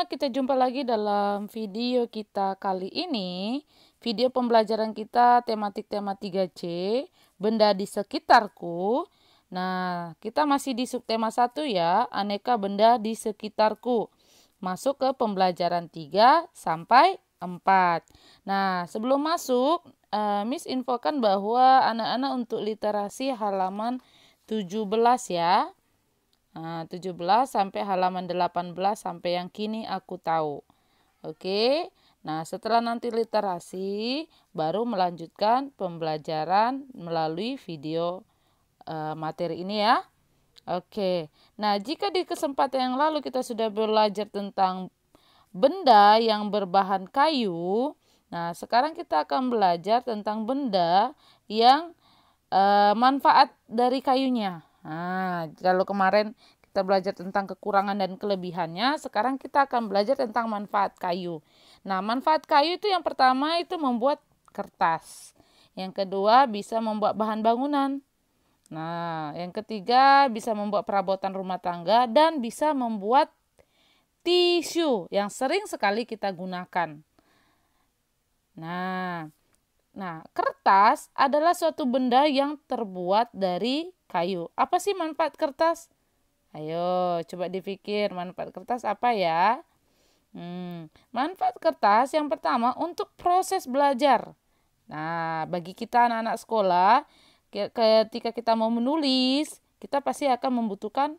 semuanya, kita jumpa lagi dalam video kita kali ini. Video pembelajaran kita tematik tema 3C, benda di sekitarku. Nah, kita masih di subtema 1 ya, aneka benda di sekitarku. Masuk ke pembelajaran 3 sampai 4. Nah, sebelum masuk, Miss infokan bahwa anak-anak untuk literasi halaman 17 ya. Nah, 17 sampai halaman 18 sampai yang kini aku tahu. Oke. Nah, setelah nanti literasi baru melanjutkan pembelajaran melalui video materi ini ya. Oke. Nah, jika di kesempatan yang lalu kita sudah belajar tentang benda yang berbahan kayu, nah sekarang kita akan belajar tentang benda yang manfaat dari kayunya. Nah, kalau kemarin kita belajar tentang kekurangan dan kelebihannya, sekarang kita akan belajar tentang manfaat kayu. Nah, manfaat kayu itu yang pertama itu membuat kertas. Yang kedua bisa membuat bahan bangunan. Nah, yang ketiga bisa membuat perabotan rumah tangga dan bisa membuat tisu yang sering sekali kita gunakan. Nah, kertas adalah suatu benda yang terbuat dari kayu. Apa sih manfaat kertas? Ayo, coba dipikir manfaat kertas apa ya? Manfaat kertas yang pertama untuk proses belajar. Nah, bagi kita anak-anak sekolah, ketika kita mau menulis, kita pasti akan membutuhkan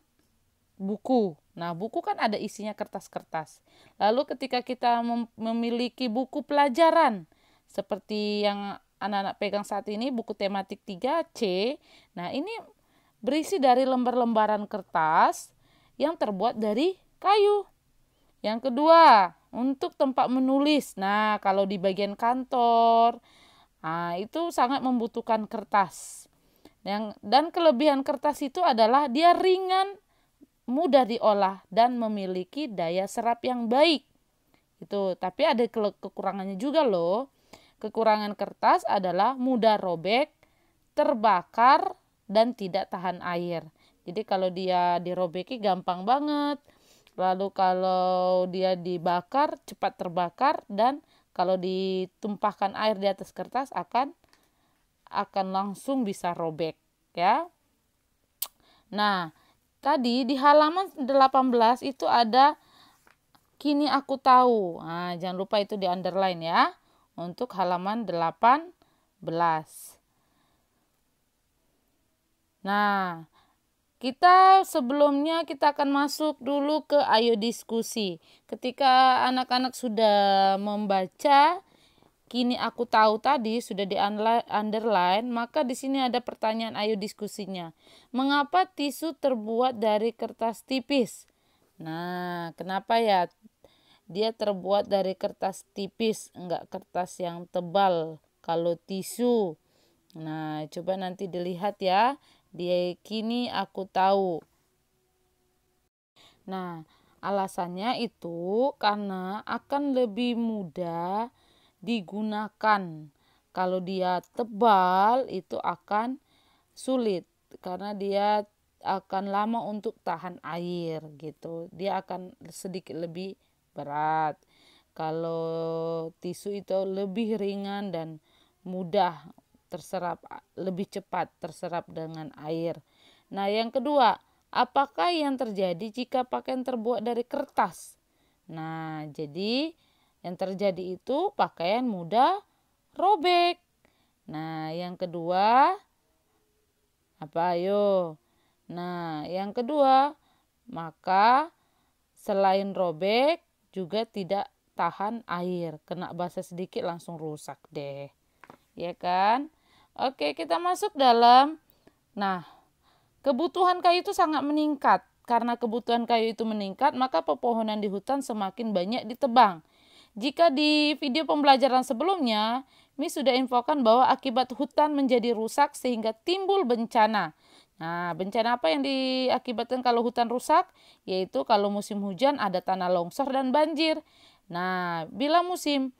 buku. Nah, buku kan ada isinya kertas-kertas. Lalu ketika kita memiliki buku pelajaran, seperti yang anak-anak pegang saat ini, buku tematik 3C. Nah, ini berisi dari lembar-lembaran kertas yang terbuat dari kayu. Yang kedua, untuk tempat menulis. Nah, kalau di bagian kantor, itu sangat membutuhkan kertas. Dan kelebihan kertas itu adalah dia ringan, mudah diolah, dan memiliki daya serap yang baik. Itu, tapi ada kekurangannya juga loh. Kekurangan kertas adalah mudah robek, terbakar, dan tidak tahan air. Jadi kalau dia dirobeki gampang banget. Lalu kalau dia dibakar cepat terbakar, dan kalau ditumpahkan air di atas kertas akan langsung bisa robek ya. Nah, tadi di halaman 18 itu ada kini aku tahu. Nah, jangan lupa itu di underline ya. Untuk halaman 18. Nah, sebelumnya kita akan masuk dulu ke ayo diskusi. Ketika anak-anak sudah membaca kini aku tahu tadi sudah di underline, maka di sini ada pertanyaan ayo diskusinya. Mengapa tisu terbuat dari kertas tipis? Nah, kenapa ya dia terbuat dari kertas tipis, enggak kertas yang tebal kalau tisu? Nah, coba nanti dilihat ya. Dia kini aku tahu. Nah, alasannya itu karena akan lebih mudah digunakan. Kalau dia tebal itu akan sulit karena dia akan lama untuk tahan air gitu. Dia akan sedikit lebih berat. Kalau tisu itu lebih ringan dan mudah terserap, lebih cepat terserap dengan air. Nah, yang kedua, apakah yang terjadi jika pakaian terbuat dari kertas? Nah, jadi yang terjadi itu pakaian mudah robek. Nah, yang kedua apa ayo? Nah, yang kedua, maka selain robek juga tidak tahan air. Kena basah sedikit langsung rusak deh. Ya kan? Oke, kita masuk dalam. Nah, kebutuhan kayu itu sangat meningkat. Karena kebutuhan kayu itu meningkat, maka pepohonan di hutan semakin banyak ditebang. Jika di video pembelajaran sebelumnya, Miss sudah infokan bahwa akibat hutan menjadi rusak sehingga timbul bencana. Nah, bencana apa yang diakibatkan kalau hutan rusak? Yaitu kalau musim hujan ada tanah longsor dan banjir. Nah, bila musim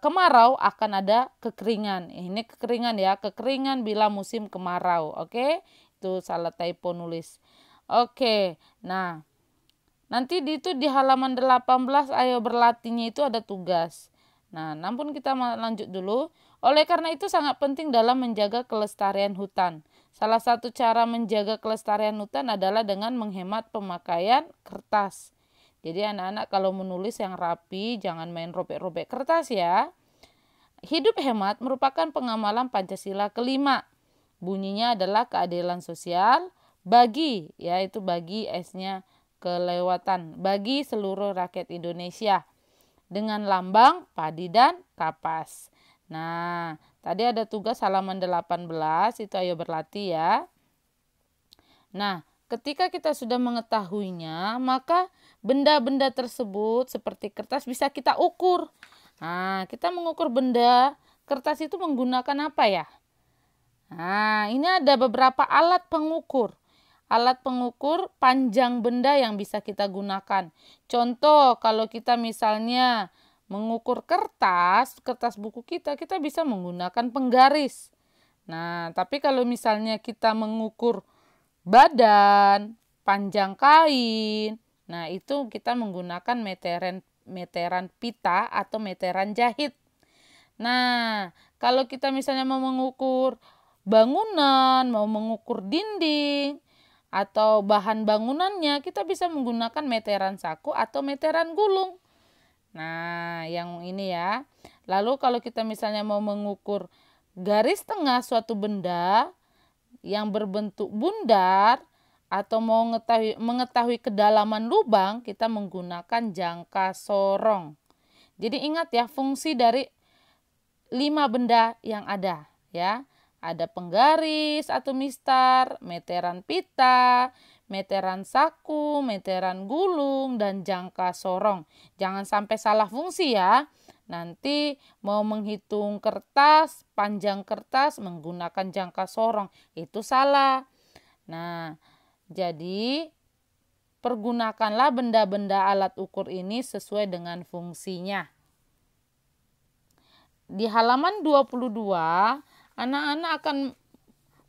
kemarau akan ada kekeringan. Ini kekeringan ya, kekeringan bila musim kemarau. Oke, itu salah typo nulis. Oke, nah Nanti di halaman 18 ayo berlatihnya itu ada tugas. Nah, namun kita lanjut dulu. Oleh karena itu sangat penting dalam menjaga kelestarian hutan. Salah satu cara menjaga kelestarian hutan adalah dengan menghemat pemakaian kertas. Jadi anak-anak kalau menulis yang rapi, jangan main robek-robek kertas ya. Hidup hemat merupakan pengamalan Pancasila kelima. Bunyinya adalah keadilan sosial bagi, yaitu bagi S-nya kelewatan, bagi seluruh rakyat Indonesia dengan lambang padi dan kapas. Nah, tadi ada tugas halaman 18, itu ayo berlatih ya. Nah, ketika kita sudah mengetahuinya, maka benda-benda tersebut seperti kertas bisa kita ukur. Nah, kita mengukur benda kertas itu menggunakan apa ya? Nah, ini ada beberapa alat pengukur. Alat pengukur panjang benda yang bisa kita gunakan. Contoh, kalau kita misalnya mengukur kertas buku kita bisa menggunakan penggaris. Nah, tapi kalau misalnya kita mengukur badan, panjang kain, nah itu kita menggunakan meteran pita atau meteran jahit. Nah, kalau kita misalnya mau mengukur bangunan, mau mengukur dinding, atau bahan bangunannya, kita bisa menggunakan meteran saku atau meteran gulung. Nah, yang ini ya. Lalu kalau kita misalnya mau mengukur garis tengah suatu benda yang berbentuk bundar atau mau mengetahui kedalaman lubang, kita menggunakan jangka sorong. Jadi ingat ya, fungsi dari 5 benda yang ada ya. Ada penggaris atau mistar, meteran pita, meteran saku, meteran gulung, dan jangka sorong. Jangan sampai salah fungsi ya. Nanti mau menghitung kertas, panjang kertas menggunakan jangka sorong. Itu salah. Nah, jadi pergunakanlah benda-benda alat ukur ini sesuai dengan fungsinya. Di halaman 22, anak-anak akan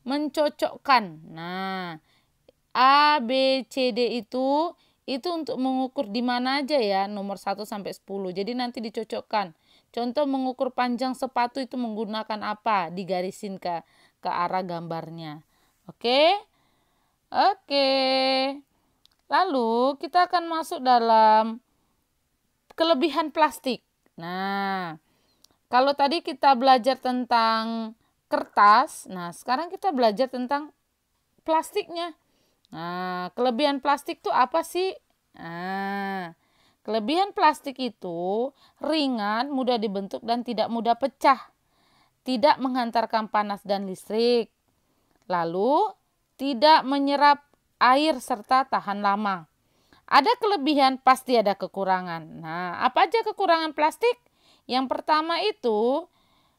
mencocokkan. Nah, A, B, C, D itu untuk mengukur di mana aja ya, nomor 1 sampai 10. Jadi nanti dicocokkan. Contoh mengukur panjang sepatu itu menggunakan apa? Digarisin ke arah gambarnya. Oke? Oke. Lalu kita akan masuk dalam kelebihan plastik. Nah, kalau tadi kita belajar tentang kertas, nah sekarang kita belajar tentang plastiknya. Nah, kelebihan plastik itu apa sih? Nah, kelebihan plastik itu ringan, mudah dibentuk dan tidak mudah pecah. Tidak menghantarkan panas dan listrik. Lalu, tidak menyerap air serta tahan lama. Ada kelebihan, pasti ada kekurangan. Nah, apa aja kekurangan plastik? Yang pertama itu,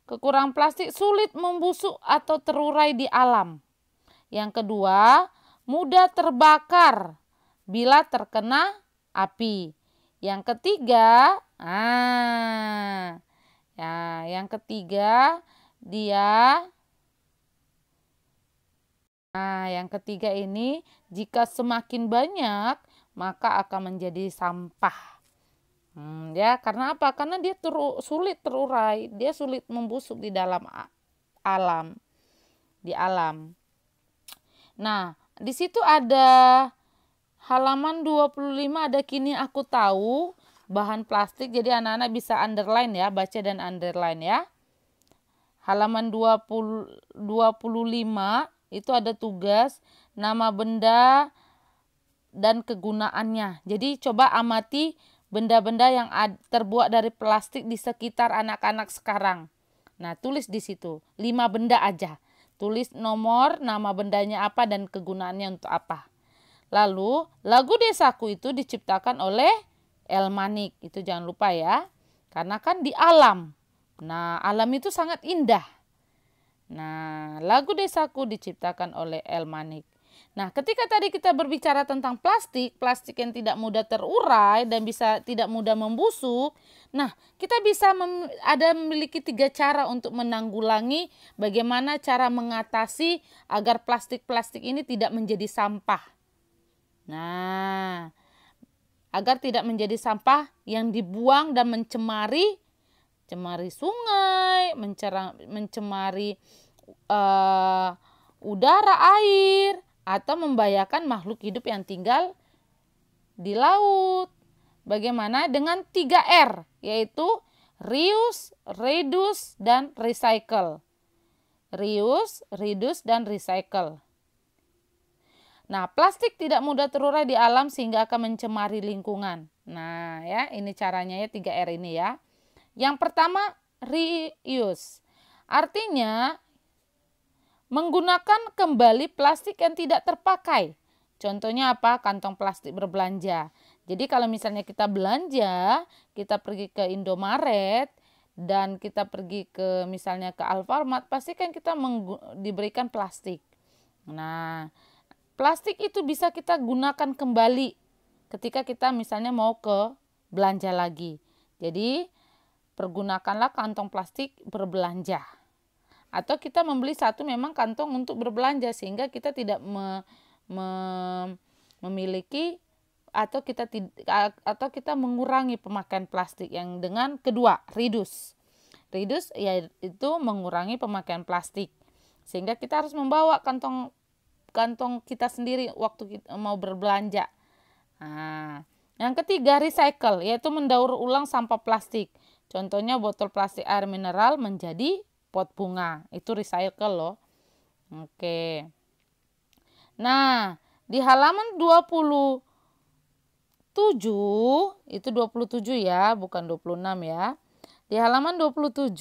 kekurangan plastik sulit membusuk atau terurai di alam. Yang kedua, mudah terbakar bila terkena api. Yang ketiga, yang ketiga ini jika semakin banyak maka akan menjadi sampah. Ya, karena apa? Karena dia sulit terurai, dia sulit membusuk di dalam alam, di alam. Nah, di situ ada halaman 25 ada kini aku tahu bahan plastik. Jadi anak-anak bisa underline ya, baca dan underline ya. Halaman 25 itu ada tugas nama benda dan kegunaannya. Jadi coba amati benda-benda yang terbuat dari plastik di sekitar anak-anak sekarang. Nah, tulis di situ 5 benda aja. Tulis nomor, nama bendanya apa dan kegunaannya untuk apa. Lalu, lagu Desaku itu diciptakan oleh Elmanik. Itu jangan lupa ya. Karena kan di alam. Nah, alam itu sangat indah. Nah, lagu Desaku diciptakan oleh Elmanik. Nah, ketika tadi kita berbicara tentang plastik yang tidak mudah terurai dan bisa tidak mudah membusuk. Nah, kita bisa memiliki 3 cara untuk menanggulangi bagaimana cara mengatasi agar plastik ini tidak menjadi sampah. Nah, agar tidak menjadi sampah yang dibuang dan mencemari sungai, mencemari udara, air, atau membahayakan makhluk hidup yang tinggal di laut. Bagaimana dengan 3R, yaitu reuse, reduce, dan recycle. Reuse, reduce, dan recycle. Nah, plastik tidak mudah terurai di alam sehingga akan mencemari lingkungan. Nah, ya, ini caranya ya 3R ini ya. Yang pertama, reuse. Artinya menggunakan kembali plastik yang tidak terpakai. Contohnya apa? Kantong plastik berbelanja. Jadi kalau misalnya kita belanja, kita pergi ke Indomaret dan kita pergi ke misalnya ke Alfamart, pasti kan kita diberikan plastik. Nah, plastik itu bisa kita gunakan kembali ketika kita misalnya mau ke belanja lagi. Jadi pergunakanlah kantong plastik berbelanja. Atau kita membeli satu memang kantong untuk berbelanja sehingga kita tidak memiliki atau kita mengurangi pemakaian plastik. Yang dengan kedua, reduce. Reduce yaitu mengurangi pemakaian plastik. Sehingga kita harus membawa kantong kita sendiri waktu kita mau berbelanja. Nah, yang ketiga, recycle, yaitu mendaur ulang sampah plastik. Contohnya botol plastik air mineral menjadi pot bunga. Itu recycle loh. Oke. Nah, di halaman 27, itu 27 ya, bukan 26 ya. Di halaman 27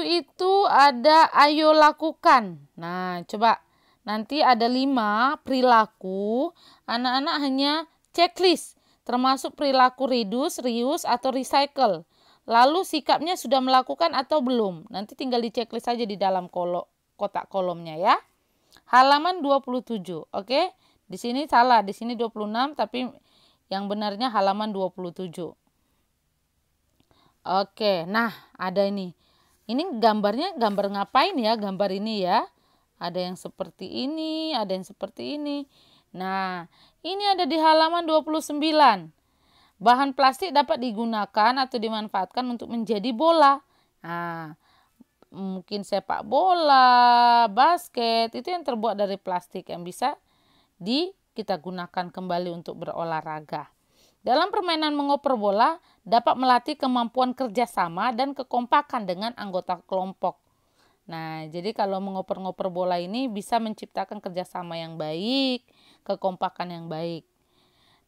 itu ada ayo lakukan. Nah, coba nanti ada 5 perilaku. Anak-anak hanya checklist, termasuk perilaku reduce, reuse, atau recycle. Lalu sikapnya sudah melakukan atau belum. Nanti tinggal di checklist saja di dalam kotak kolomnya ya. Halaman 27, oke? Di sini salah, di sini 26, tapi yang benarnya halaman 27. Oke, nah ada ini. Ini gambarnya gambar ngapain ya? Gambar ini ya. Ada yang seperti ini, ada yang seperti ini. Nah, ini ada di halaman 29. Bahan plastik dapat digunakan atau dimanfaatkan untuk menjadi bola. Nah, mungkin sepak bola, basket, itu yang terbuat dari plastik yang bisa kita gunakan kembali untuk berolahraga. Dalam permainan mengoper bola dapat melatih kemampuan kerjasama dan kekompakan dengan anggota kelompok. Nah, jadi kalau mengoper-ngoper bola ini bisa menciptakan kerjasama yang baik, kekompakan yang baik.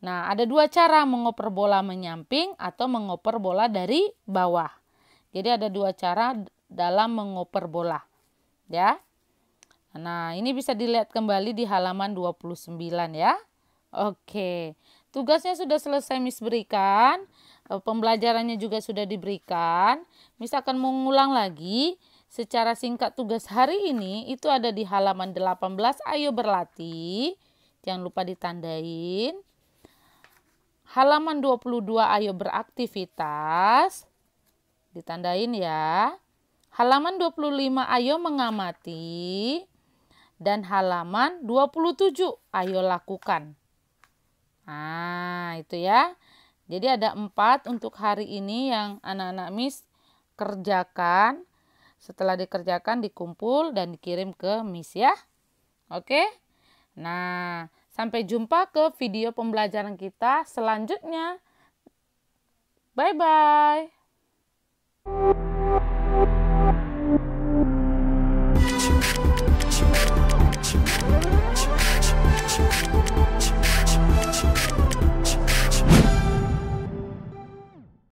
Nah, ada 2 cara mengoper bola menyamping atau mengoper bola dari bawah. Jadi ada 2 cara dalam mengoper bola. Ya. Nah, ini bisa dilihat kembali di halaman 29 ya. Oke. Tugasnya sudah selesai Miss berikan. Pembelajarannya juga sudah diberikan. Miss akan mengulang lagi secara singkat tugas hari ini. Itu ada di halaman 18. Ayo berlatih. Jangan lupa ditandain. Halaman 22. Ayo beraktivitas. Ditandain ya. Halaman 25. Ayo mengamati. Dan halaman 27. Ayo lakukan. Nah, itu ya. Jadi ada 4 untuk hari ini yang anak-anak Miss kerjakan. Setelah dikerjakan dikumpul dan dikirim ke Miss ya. Oke? Nah, sampai jumpa ke video pembelajaran kita selanjutnya. Bye-bye.